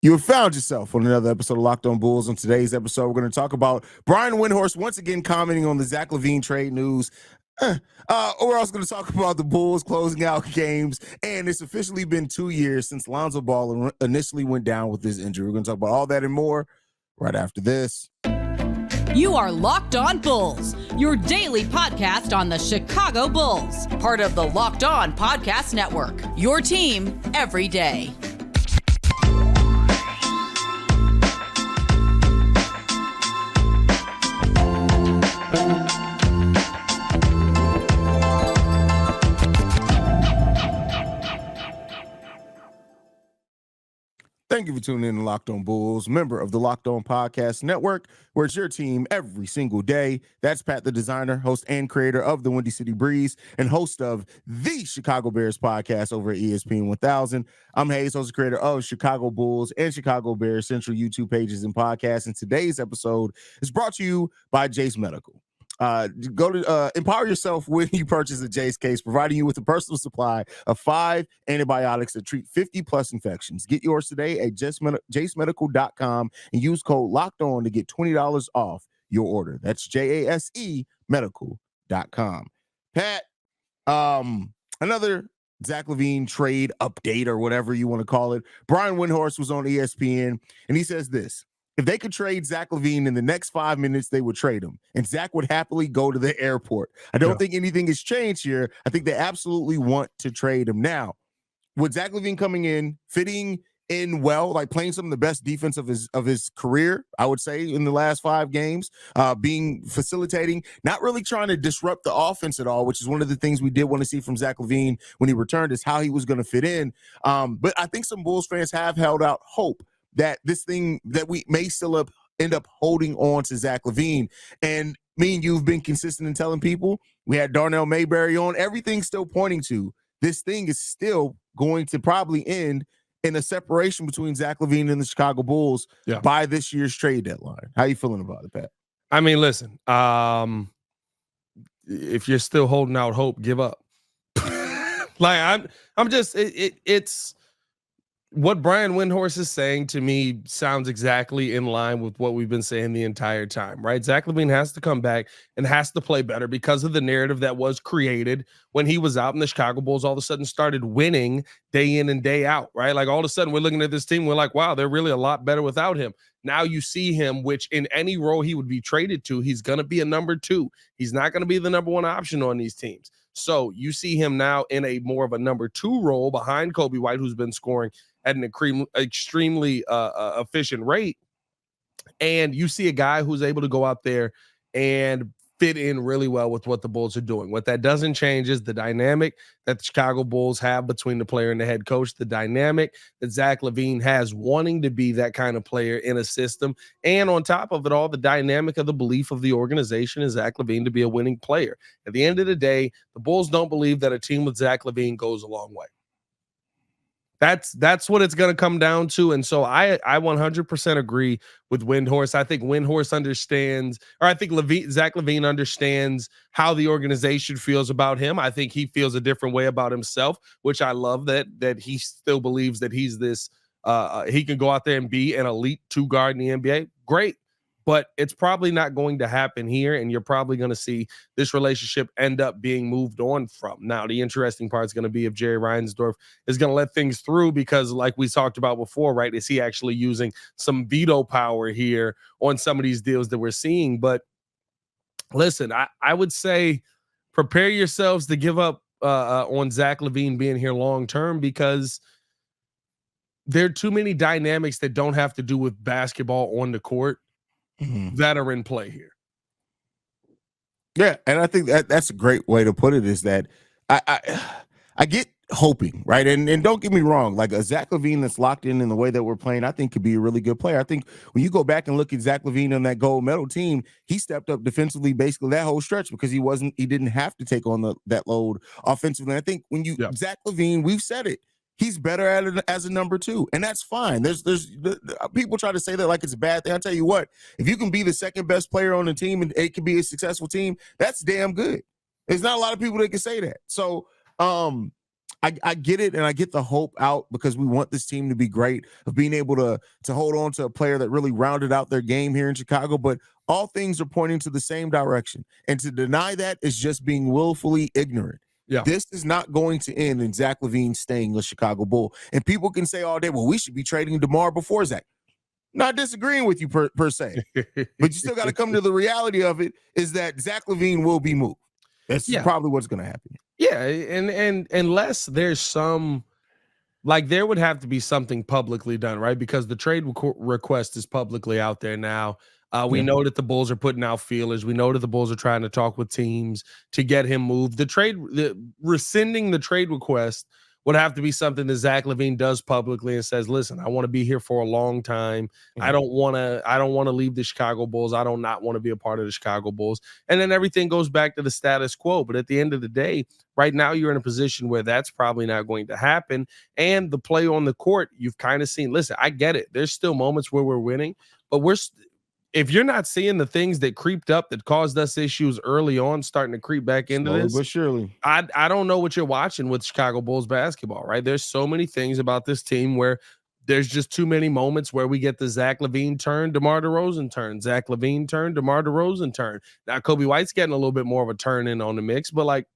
You have found yourself on another episode of Locked On Bulls. On today's episode, we're going to talk about Brian Windhorst once again commenting on the Zach LaVine trade news. We're also going to talk about the Bulls closing out games, and it's officially been 2 years since Lonzo Ball initially went down with his injury. We're going to talk about all that and more right after this. You are Locked On Bulls, your daily podcast on the Chicago Bulls, part of the Locked On Podcast Network, your team every day. Thank you for tuning in to Locked On Bulls, member of the Locked On Podcast Network, where it's your team every single day. That's Pat the Designer, host and creator of the Windy City Breeze, and host of the Chicago Bears podcast over at ESPN 1000. I'm Haize, host and creator of Chicago Bulls and Chicago Bears Central YouTube pages and podcasts. And today's episode is brought to you by Jase Medical. Go to empower yourself when you purchase a Jase case, providing you with a personal supply of 5 antibiotics that treat 50+ infections. Get yours today at jasemedical.com and use code LOCKEDON to get $20 off your order. That's JASE medical.com. Pat, another Zach LaVine trade update or whatever you want to call it. Brian Windhorst was on ESPN, and he says this: if they could trade Zach LaVine in the next 5 minutes, they would trade him. And Zach would happily go to the airport. I don't think anything has changed here. I think they absolutely want to trade him. Now, with Zach LaVine coming in, fitting in well, like playing some of the best defense of his career, I would say, in the last 5 games, facilitating, not really trying to disrupt the offense at all, which is one of the things we did want to see from Zach LaVine when he returned, is how he was going to fit in. But I think some Bulls fans have held out hope that this thing, that we may still end up holding on to Zach LaVine. And me and you've been consistent in telling people, we had Darnell Mayberry on, everything's still pointing to this thing is still going to probably end in a separation between Zach LaVine and the Chicago Bulls by this year's trade deadline. How you feeling about it, Pat? I mean, listen, if you're still holding out hope, give up. Like it's what Brian Windhorst is saying to me sounds exactly in line with what we've been saying the entire time, right? Zach LaVine has to come back and has to play better because of the narrative that was created when he was out, and the Chicago Bulls all of a sudden started winning day in and day out, right? Like all of a sudden we're looking at this team, we're like, wow, they're really a lot better without him. Now you see him, which in any role he would be traded to, he's going to be a number 2. He's not going to be the number 1 option on these teams. So you see him now in a more of a number 2 role behind Kobe White, who's been scoring at an extremely efficient rate. And you see a guy who's able to go out there and fit in really well with what the Bulls are doing. What that doesn't change is the dynamic that the Chicago Bulls have between the player and the head coach, the dynamic that Zach LaVine has wanting to be that kind of player in a system. And on top of it all, the dynamic of the belief of the organization is Zach LaVine to be a winning player. At the end of the day, the Bulls don't believe that a team with Zach LaVine goes a long way. That's what it's going to come down to. And so I 100% agree with Windhorst. I think Windhorst understands, or I think Zach LaVine understands how the organization feels about him. I think he feels a different way about himself, which I love that he still believes that he's this, he can go out there and be an elite 2 guard in the NBA. Great. But it's probably not going to happen here, and you're probably going to see this relationship end up being moved on from. Now, the interesting part is going to be if Jerry Reinsdorf is going to let things through, because like we talked about before, right, is he actually using some veto power here on some of these deals that we're seeing? But listen, I would say prepare yourselves to give up on Zach LaVine being here long-term, because there are too many dynamics that don't have to do with basketball on the court that are in play here. Yeah, and I think that's a great way to put it, is that I get hoping, right? And don't get me wrong, like a Zach LaVine that's locked in the way that we're playing, I think could be a really good player. I think when you go back and look at Zach LaVine on that gold medal team, he stepped up defensively basically that whole stretch because he didn't have to take on that load offensively. And I think when Zach LaVine, we've said it, he's better at it as a number 2, and that's fine. There's people try to say that like it's a bad thing. I tell you what, if you can be the second best player on the team and it can be a successful team, that's damn good. There's not a lot of people that can say that. So I get it, and I get the hope out because we want this team to be great, of being able to hold on to a player that really rounded out their game here in Chicago. But all things are pointing to the same direction, and to deny that is just being willfully ignorant. Yeah. This is not going to end in Zach LaVine staying a Chicago Bull. And people can say all day, well, we should be trading DeMar before Zach. Not disagreeing with you per se, but you still got to come to the reality of it is that Zach LaVine will be moved. That's probably what's going to happen. Yeah, and unless there's some, like, there would have to be something publicly done, right? Because the trade request is publicly out there now. We know that the Bulls are putting out feelers. We know that the Bulls are trying to talk with teams to get him moved. Rescinding the trade request would have to be something that Zach LaVine does publicly and says, listen, I want to be here for a long time. I don't want to leave the Chicago Bulls. I don't not want to be a part of the Chicago Bulls. And then everything goes back to the status quo. But at the end of the day, right now you're in a position where that's probably not going to happen. And the play on the court, you've kind of seen, listen, I get it. There's still moments where we're winning, but if you're not seeing the things that creeped up that caused us issues early on, starting to creep back into this, but surely, I don't know what you're watching with Chicago Bulls basketball, right? There's so many things about this team where there's just too many moments where we get the Zach LaVine turn, DeMar DeRozan turn, Zach LaVine turn, DeMar DeRozan turn. Now, Kobe White's getting a little bit more of a turn in on the mix, but like,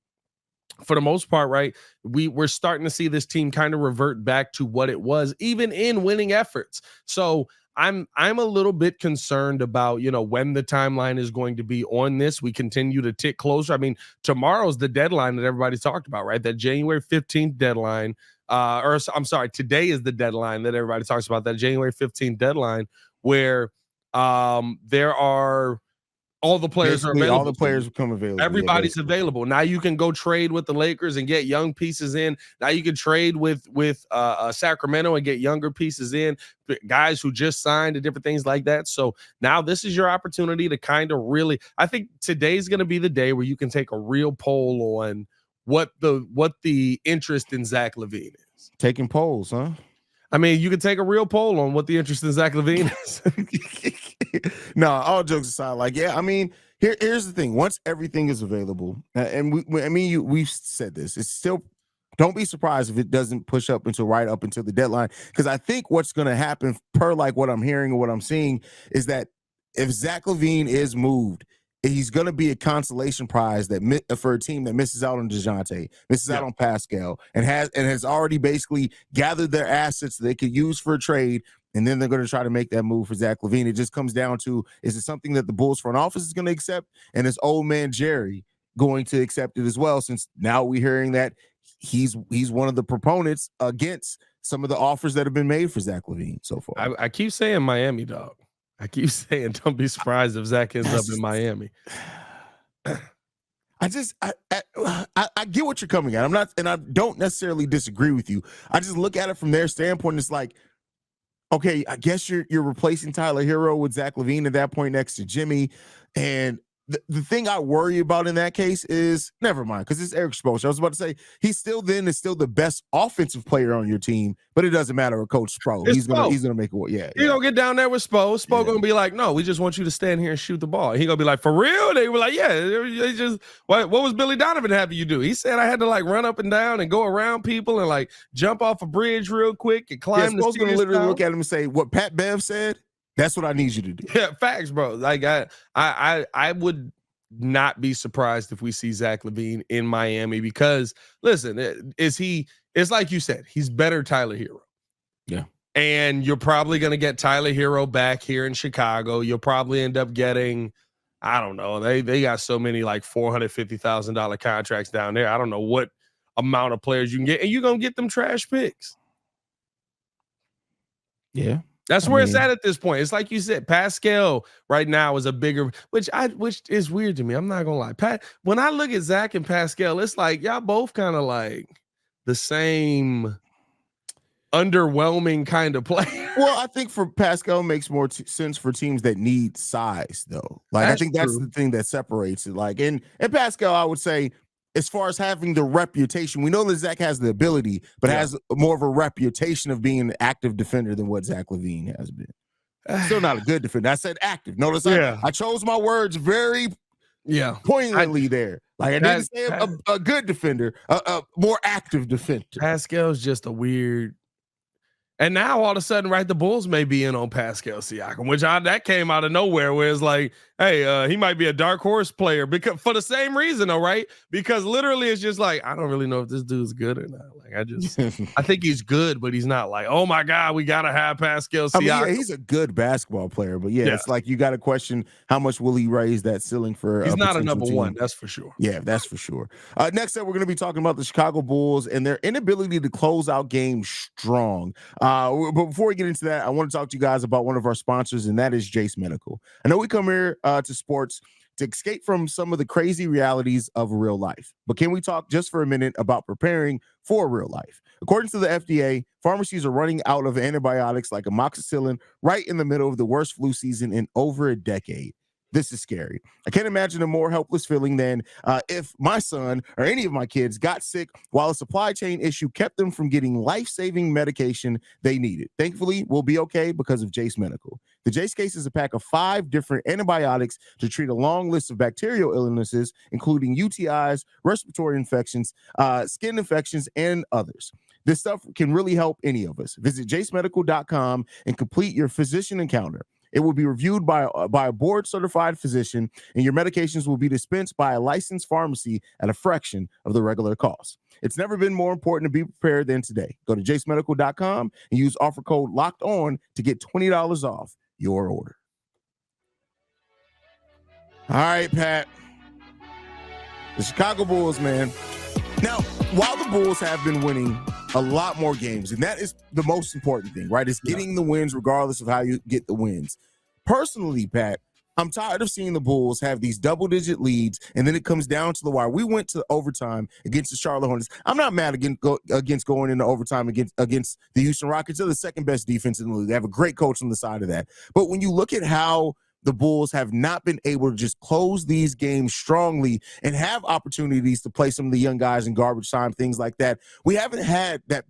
for the most part, right, we're starting to see this team kind of revert back to what it was, even in winning efforts. So I'm a little bit concerned about, when the timeline is going to be on this. We continue to tick closer. I mean, tomorrow's the deadline that everybody talked about, right? That January 15th deadline, today is the deadline that everybody talks about, that January 15th deadline where there are all the players basically are available. All the players become available. Everybody's available. Now you can go trade with the Lakers and get young pieces in. Now you can trade with Sacramento and get younger pieces in, guys who just signed and different things like that. So now this is your opportunity to kind of really, I think today's going to be the day where you can take a real poll on what the interest in Zach LaVine is. Taking polls, huh? I mean, you can take a real poll on what the interest in Zach LaVine is. No, all jokes aside, I mean, here's the thing. Once everything is available, and we've said this, it's still, don't be surprised if it doesn't push up until the deadline. Because I think what's going to happen, per like what I'm hearing and what I'm seeing, is that if Zach LaVine is moved, he's going to be a consolation prize for a team that misses out on DeJounte, misses out on Pascal, and has already basically gathered their assets that they could use for a trade. And then they're going to try to make that move for Zach LaVine. It just comes down to, is it something that the Bulls front office is going to accept? And is old man Jerry going to accept it as well? Since now we're hearing that he's one of the proponents against some of the offers that have been made for Zach LaVine so far. I keep saying Miami, dog. I keep saying, don't be surprised if Zach ends up in Miami. I get what you're coming at. I don't necessarily disagree with you. I just look at it from their standpoint. It's like, okay, I guess you're replacing Tyler Hero with Zach LaVine at that point next to Jimmy. And the thing I worry about in that case is, never mind, because it's Eric Spoelstra. I was about to say, he's still the best offensive player on your team, but it doesn't matter with Coach Spo. He's gonna make it work. Yeah. He's gonna get down there with Spo. Spo gonna be like, no, we just want you to stand here and shoot the ball. He gonna be like, for real? They were like, yeah. They just what was Billy Donovan having you do? He said I had to like run up and down and go around people and like jump off a bridge real quick and climb. Spo's gonna literally look at him and say, what Pat Bev said? That's what I need you to do. Yeah, facts, bro. Like I would not be surprised if we see Zach LaVine in Miami because, listen, it's like you said, he's better Tyler Hero. Yeah. And you're probably going to get Tyler Hero back here in Chicago. You'll probably end up getting, I don't know, they got so many like $450,000 contracts down there. I don't know what amount of players you can get, and you're going to get them trash picks. Yeah. That's where it's at this point. It's like you said, Pascal right now is a bigger, which is weird to me. I'm not gonna lie. When I look at Zach and Pascal, it's like y'all both kind of like the same underwhelming kind of player. Well, I think for Pascal makes more sense for teams that need size, though. Like I think that's the thing that separates it. Like and Pascal, I would say, as far as having the reputation, we know that Zach has the ability, but has more of a reputation of being an active defender than what Zach LaVine has been. Still not a good defender. I said active. Notice I chose my words very Yeah. Poignantly there. Like I didn't say a good defender, a more active defender. Pascal's just a weird. And now all of a sudden, right, the Bulls may be in on Pascal Siakam, which that came out of nowhere, where it's like, hey, he might be a dark horse player because for the same reason, though, right? Because literally it's just like, I don't really know if this dude's good or not. Like I think he's good, but he's not like, oh my God, we gotta have Pascal Siakam. I mean, yeah, he's a good basketball player, but it's like you got to question how much will he raise that ceiling for. He's not a number one, that's for sure. Yeah, that's for sure. Next up, we're going to be talking about the Chicago Bulls and their inability to close out games strong. But before we get into that, I want to talk to you guys about one of our sponsors, and that is Jase Medical. I know we come here to sports to escape from some of the crazy realities of real life, but can we talk just for a minute about preparing for real life? According to the FDA, pharmacies are running out of antibiotics like amoxicillin right in the middle of the worst flu season in over a decade. This is scary. I can't imagine a more helpless feeling than if my son or any of my kids got sick while a supply chain issue kept them from getting life-saving medication they needed. Thankfully, we'll be okay because of Jase Medical. The Jase case is a pack of 5 different antibiotics to treat a long list of bacterial illnesses, including UTIs, respiratory infections, skin infections, and others. This stuff can really help any of us. Visit jasemedical.com and complete your physician encounter. It will be reviewed by a board-certified physician, and your medications will be dispensed by a licensed pharmacy at a fraction of the regular cost. It's never been more important to be prepared than today. Go to jasemedical.com and use offer code LOCKEDON to get $20 off your order. All right, Pat. The Chicago Bulls, man. Now, while the Bulls have been winning a lot more games, and that is the most important thing, right? Is getting the wins regardless of how you get the wins. Personally, Pat, I'm tired of seeing the Bulls have these double-digit leads, and then it comes down to the wire. We went to overtime against the Charlotte Hornets. I'm not mad against going into overtime against the Houston Rockets. They're the second-best defense in the league. They have a great coach on the side of that. But when you look at how the Bulls have not been able to just close these games strongly and have opportunities to play some of the young guys in garbage time, things like that. We haven't had that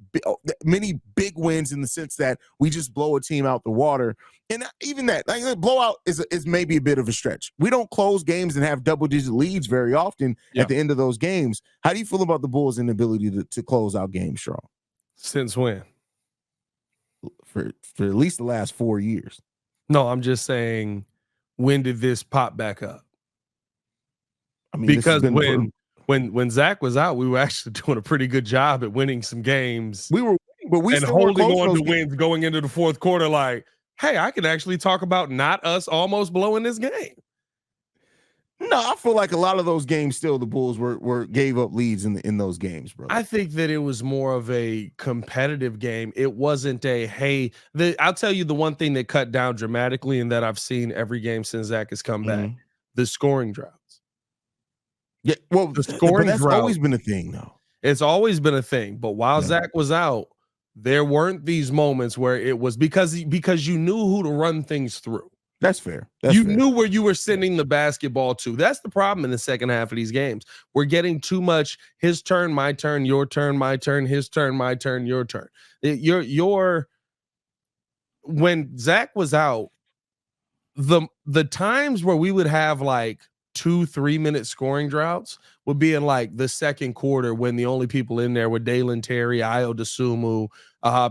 many big wins in the sense that we just blow a team out the water. And even that, like, the blowout is maybe a bit of a stretch. We don't close games and have double-digit leads very often at the end of those games. How do you feel about the Bulls' inability to close out games strong? Since when? For at least the last 4 years. No, I'm just saying, when did this pop back up? I mean, because when Zach was out, we were actually doing a pretty good job at winning some games. We were, but we and still holding were on to wins going into the fourth quarter. Like, hey, I can actually talk about not us almost blowing this game. No, I feel like a lot of those games still the Bulls were gave up leads in those games, bro. I think that it was more of a competitive game. It wasn't I'll tell you the one thing that cut down dramatically and that I've seen every game since Zach has come back, the scoring droughts. Yeah, well, the scoring that's drought, always been a thing, though. It's always been a thing. But while Zach was out, there weren't these moments where it was because you knew who to run things through. That's fair. You knew where you were sending the basketball to. That's the problem in the second half of these games. We're getting too much his turn, my turn, your turn, my turn, his turn, my turn, your turn. When Zach was out, the times where we would have like 2-3 minute scoring droughts would be in like the second quarter when the only people in there were Dalen Terry, Ayo Dosunmu,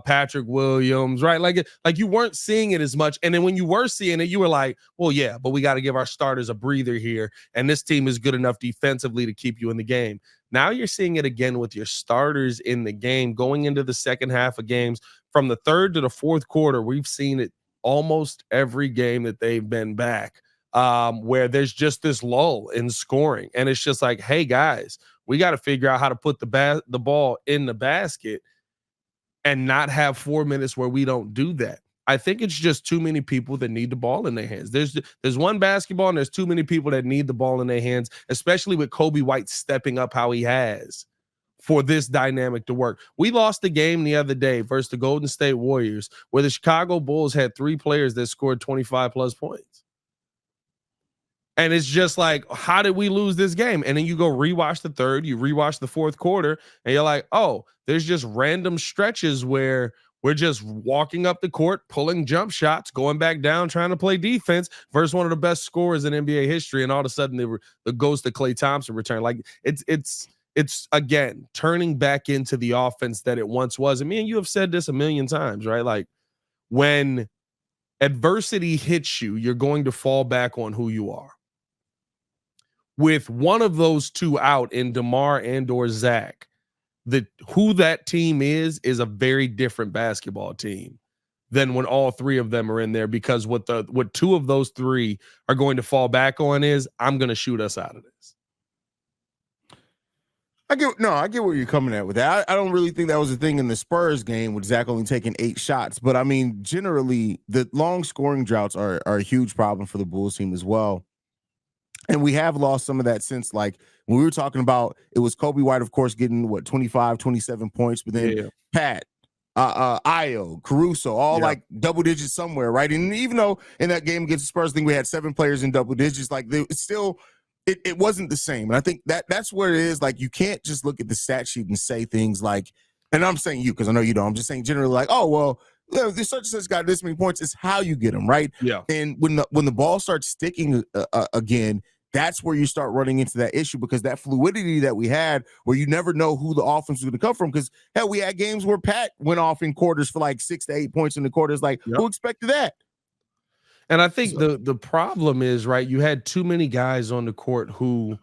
Patrick Williams, right? Like you weren't seeing it as much. And then when you were seeing it, you were like, well, yeah, but we got to give our starters a breather here. And this team is good enough defensively to keep you in the game. Now you're seeing it again with your starters in the game going into the second half of games. From the third to the fourth quarter, we've seen it almost every game that they've been back. Where there's just this lull in scoring. And it's just like, hey, guys, we got to figure out how to put the ball in the basket and not have 4 minutes where we don't do that. I think it's just too many people that need the ball in their hands. There's one basketball and there's too many people that need the ball in their hands, especially with Kobe White stepping up how he has for this dynamic to work. We lost the game the other day versus the Golden State Warriors where the Chicago Bulls had 3 players that scored 25+ points. And it's just like, how did we lose this game? And then you go rewatch the third, you rewatch the fourth quarter, and you're like, oh, there's just random stretches where We're just walking up the court, pulling jump shots, going back down, trying to play defense versus one of the best scorers in NBA history. And all of a sudden, the ghost of Klay Thompson return. Like it's again turning back into the offense that it once was. And me and you have said this a million times, right? Like when adversity hits you, you're going to fall back on who you are. With one of those two out in DeMar and or Zach, who that team is a very different basketball team than when all three of them are in there, because what two of those three are going to fall back on is, I'm going to shoot us out of this. I get where you're coming at with that. I don't really think that was a thing in the Spurs game with Zach only taking 8 shots. But I mean, generally, the long scoring droughts are a huge problem for the Bulls team as well. And we have lost some of that since, like, when we were talking about, it was Kobe White, of course, getting 25, 27 points, but then Pat, Io, Caruso, all like double digits somewhere, right? And even though in that game against the Spurs, I think we had 7 players in double digits, like it's still, it wasn't the same. And I think that's where it is. Like, you can't just look at the stat sheet and say things like, and I'm saying you because I know you don't. I'm just saying generally, like, oh well, this such and such got this many points. It's how you get them, right? Yeah. And when the ball starts sticking again, that's where you start running into that issue, because that fluidity that we had, where you never know who the offense was going to come from. Because hell, we had games where Pat went off in quarters for like 6 to 8 points in the quarters. Like, who expected that? And I think the problem is, right, you had too many guys on the court who,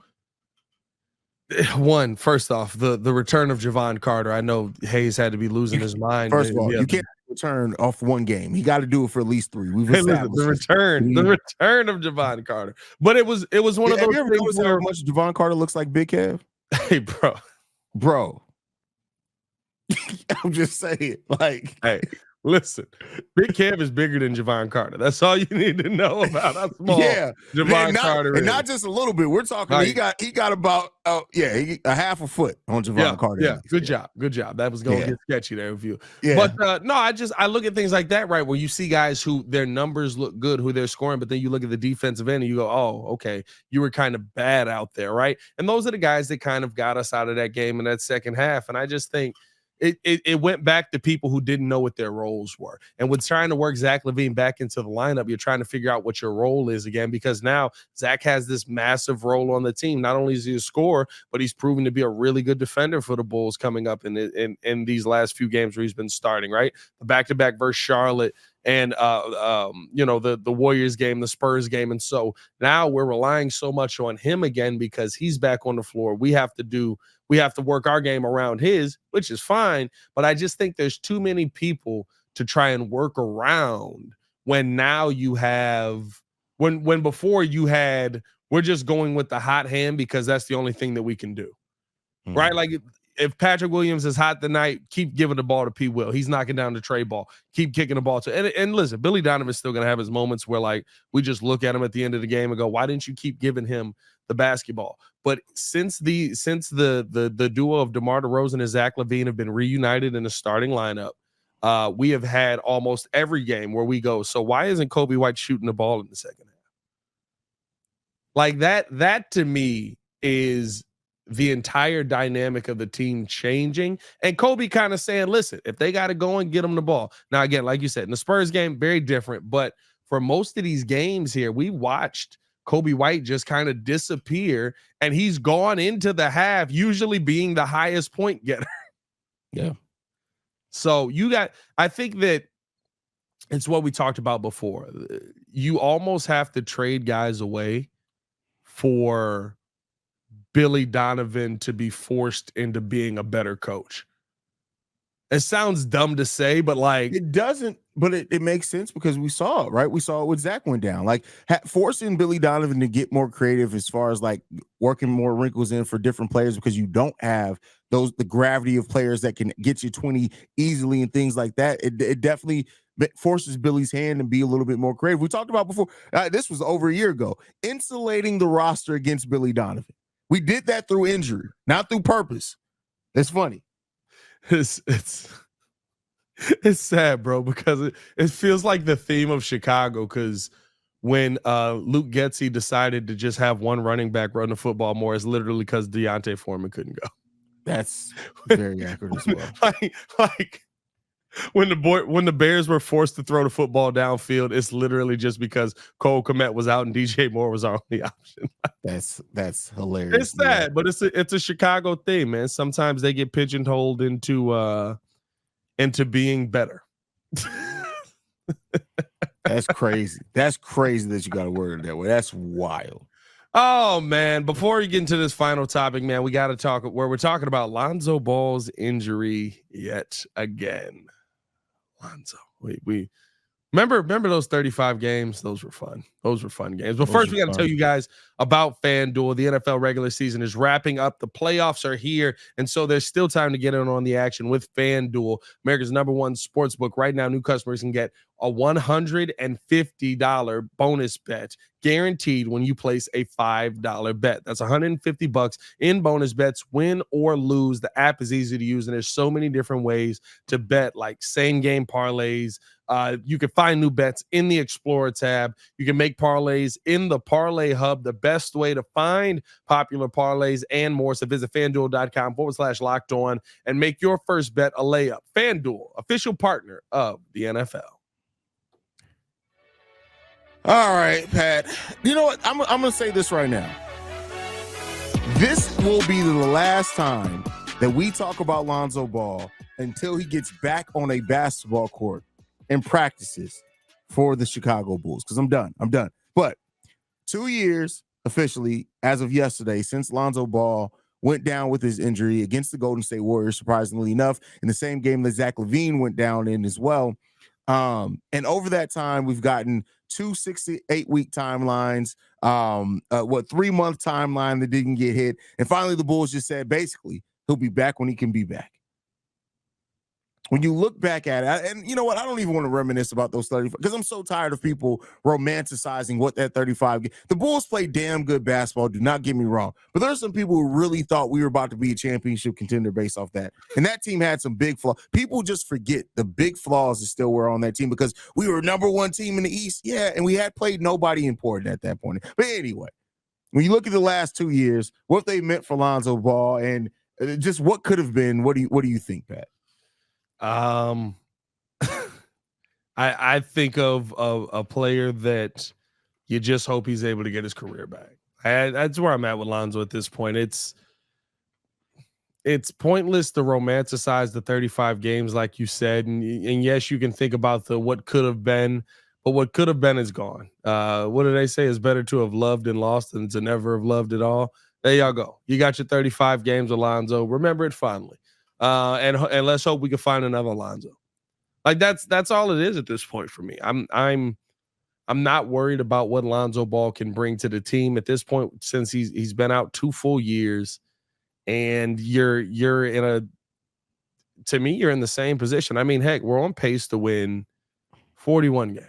first off, the return of Javon Carter. I know Haize had to be losing his mind. First of all, you can't return off one game. He got to do it for at least 3. We've established the return of Javon Carter. But it was one of those things where how much Javon Carter looks like Big Kev. Hey, bro. I'm just saying, like, hey, listen, Big Kev is bigger than Javon Carter. That's all you need to know about how small Javon Carter is. And not just a little bit. We're talking, he got about a half a foot on Javon Carter. Yeah, good job. That was going to get sketchy there with you. Yeah. But no, I look at things like that, right, where you see guys who their numbers look good, who they're scoring, but then you look at the defensive end and you go, oh, okay, you were kind of bad out there, right? And those are the guys that kind of got us out of that game in that second half. And I just think it went back to people who didn't know what their roles were. And with trying to work Zach LaVine back into the lineup, you're trying to figure out what your role is again, because now Zach has this massive role on the team. Not only is he a scorer, but he's proven to be a really good defender for the Bulls coming up in these last few games where he's been starting, right? The back-to-back versus Charlotte and the Warriors game, the Spurs game. And so now we're relying so much on him again because he's back on the floor. We have to work our game around his, which is fine. But I just think there's too many people to try and work around when now you have, when before you had, we're just going with the hot hand because that's the only thing that we can do. Mm-hmm. Right? Like if Patrick Williams is hot tonight, keep giving the ball to P. Will. He's knocking down the Trey ball. Keep kicking the ball to, and listen, Billy Donovan's still going to have his moments where like we just look at him at the end of the game and go, why didn't you keep giving him the basketball? But since the duo of DeMar DeRozan and Zach LaVine have been reunited in the starting lineup, we have had almost every game where we go, so why isn't Kobe White shooting the ball in the second half? Like that to me is the entire dynamic of the team changing, and Kobe kind of saying, listen, if they got to go and get them the ball. Now, again, like you said, in the Spurs game, very different, but for most of these games here, we watched Kobe White just kind of disappear, and he's gone into the half, usually being the highest point getter. Yeah. So I think that it's what we talked about before. You almost have to trade guys away for Billy Donovan to be forced into being a better coach. It sounds dumb to say, but like it doesn't, but it makes sense because we saw it, right? We saw it when Zach went down, like forcing Billy Donovan to get more creative as far as like working more wrinkles in for different players because you don't have the gravity of players that can get you 20 easily and things like that. It definitely forces Billy's hand to be a little bit more creative. We talked about before, this was over a year ago, insulating the roster against Billy Donovan. We did that through injury, not through purpose. It's funny. It's sad, bro, because it feels like the theme of Chicago, because when Luke Getsy decided to just have one running back run the football more, it's literally because Deontay Foreman couldn't go. That's very accurate as well. like when the Bears were forced to throw the football downfield, it's literally just because Cole Kmet was out and DJ Moore was our only option. That's hilarious. It's sad, but it's a Chicago thing, man. Sometimes they get pigeonholed into being better. That's crazy. That's crazy that you got to word it that way. That's wild. Oh man! Before we get into this final topic, man, we got to talk where we're talking about Lonzo Ball's injury yet again. Lonzo, we remember those 35 games? Those were fun. Those were fun games. But first, we got to tell you guys about FanDuel. The NFL regular season is wrapping up. The playoffs are here, and so there's still time to get in on the action with FanDuel, America's #1 sports book. Right now, new customers can get a $150 bonus bet guaranteed when you place a $5 bet. That's $150 in bonus bets, win or lose. The app is easy to use, and there's so many different ways to bet, like same game parlays. You can find new bets in the Explorer tab. You can make parlays in the Parlay Hub, the best way to find popular parlays and more. So visit FanDuel.com/locked on and make your first bet a layup. FanDuel, official partner of the NFL. All right, Pat. You know what? I'm going to say this right now. This will be the last time that we talk about Lonzo Ball until he gets back on a basketball court and practices for the Chicago Bulls, because I'm done. But 2 years officially, as of yesterday, since Lonzo Ball went down with his injury against the Golden State Warriors, surprisingly enough, in the same game that Zach LaVine went down in as well. And over that time, we've gotten 2 68-week timelines, 3-month timeline that didn't get hit. And finally, the Bulls just said, basically, he'll be back when he can be back. When you look back at it, and you know what? I don't even want to reminisce about those 35 because I'm so tired of people romanticizing what that 35. The Bulls played damn good basketball. Do not get me wrong. But there are some people who really thought we were about to be a championship contender based off that. And that team had some big flaws. People just forget the big flaws that still were on that team because we were #1 team in the East. Yeah, and we had played nobody important at that point. But anyway, when you look at the last 2 years, what they meant for Lonzo Ball and just what could have been, what do you think, Pat? I think of a player that you just hope he's able to get his career back. That's where I'm at with Lonzo at this point. It's pointless to romanticize the 35 games, like you said, and yes, you can think about the what could have been, but what could have been is gone. What do they say? It's better to have loved and lost than to never have loved at all. There y'all go. You got your 35 games, Lonzo. Remember it fondly. And let's hope we can find another Lonzo. Like that's all it is at this point for me. I'm not worried about what Lonzo Ball can bring to the team at this point since he's been out 2 full years, and you're in the same position. I mean, heck, we're on pace to win 41 games.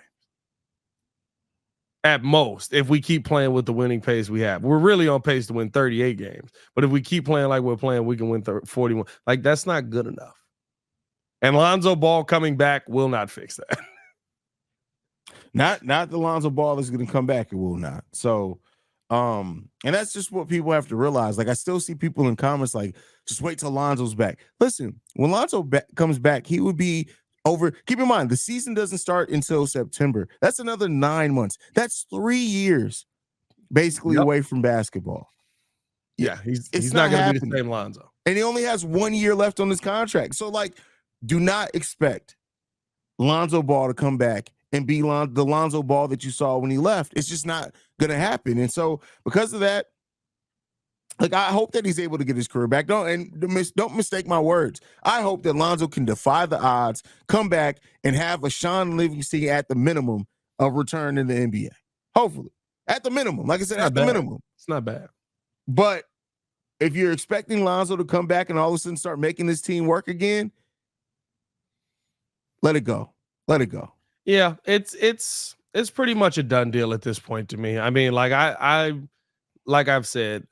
At most, if we keep playing with the winning pace we have. We're really on pace to win 38 games. But if we keep playing like we're playing, we can win 41. Like, that's not good enough. And Lonzo Ball coming back will not fix that. Not the Lonzo Ball is going to come back. It will not. So, and that's just what people have to realize. Like, I still see people in comments like, just wait till Lonzo's back. Listen, when Lonzo comes back, he would be over. Keep in mind, the season doesn't start until September. That's another 9 months. That's 3 years basically away from basketball. Yeah, he's not going to be the same Lonzo. And he only has 1 year left on his contract. So, like, do not expect Lonzo Ball to come back and be the Lonzo Ball that you saw when he left. It's just not going to happen. And so, because of that, like, I hope that he's able to get his career back. Don't mistake my words. I hope that Lonzo can defy the odds, come back, and have a Sean Livingston at the minimum of return in the NBA. Hopefully. At the minimum. Like I said, at the minimum. It's not bad. But if you're expecting Lonzo to come back and all of a sudden start making this team work again, let it go. Let it go. Yeah, it's pretty much a done deal at this point to me. I mean, like I've said,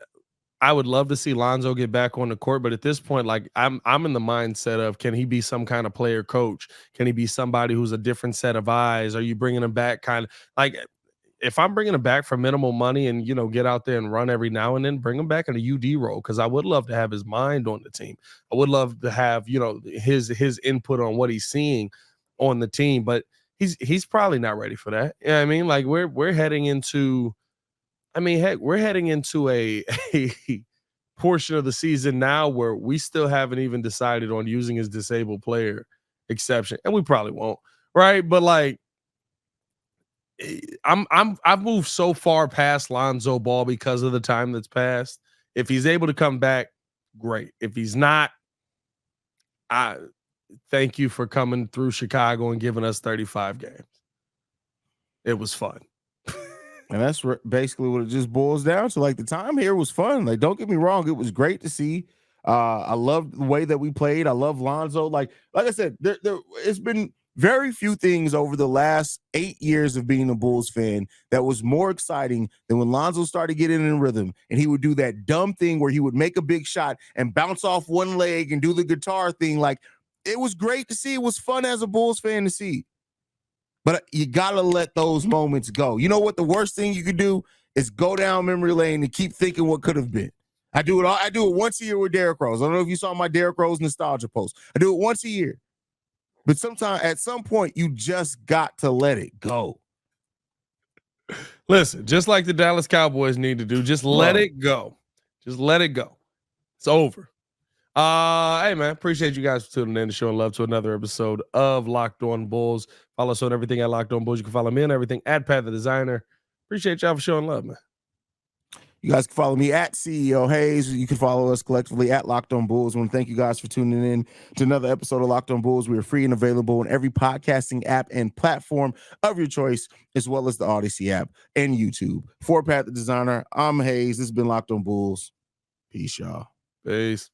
I would love to see Lonzo get back on the court, but at this point, like I'm in the mindset of, can he be some kind of player coach? Can he be somebody who's a different set of eyes? Are you bringing him back? Kind of like, if I'm bringing him back for minimal money and, get out there and run every now and then, bring him back in a UD role, because I would love to have his mind on the team. I would love to have, his input on what he's seeing on the team, but he's probably not ready for that. You know what I mean? Like we're heading into, we're heading into a portion of the season now where we still haven't even decided on using his disabled player exception, and we probably won't, right? But like, I've moved so far past Lonzo Ball because of the time that's passed. If he's able to come back, great. If he's not, I thank you for coming through Chicago and giving us 35 games. It was fun. And that's basically what it just boils down to. Like, the time here was fun. Like, don't get me wrong, it was great to see. I love the way that we played. I love Lonzo. Like I said, there it's been very few things over the last 8 years of being a Bulls fan that was more exciting than when Lonzo started getting in rhythm and he would do that dumb thing where he would make a big shot and bounce off one leg and do the guitar thing. Like, it was great to see. It was fun as a Bulls fan to see. But you got to let those moments go. You know what the worst thing you could do is go down memory lane and keep thinking what could have been. I do it once a year with Derrick Rose. I don't know if you saw my Derrick Rose nostalgia post. I do it once a year. But sometimes, at some point, you just got to let it go. Listen, just like the Dallas Cowboys need to do, just let it go. Just let it go. It's over. Hey, man, appreciate you guys for tuning in and showing love to another episode of Locked On Bulls. Follow us on everything at Locked On Bulls. You can follow me on everything at Pat The Designer. Appreciate y'all for showing love, man. You guys can follow me at CEO Haize. You can follow us collectively at Locked On Bulls. I want to thank you guys for tuning in to another episode of Locked On Bulls. We are free and available on every podcasting app and platform of your choice, as well as the Odyssey app and YouTube. For Pat The Designer, I'm Haize. This has been Locked On Bulls. Peace, y'all. Peace.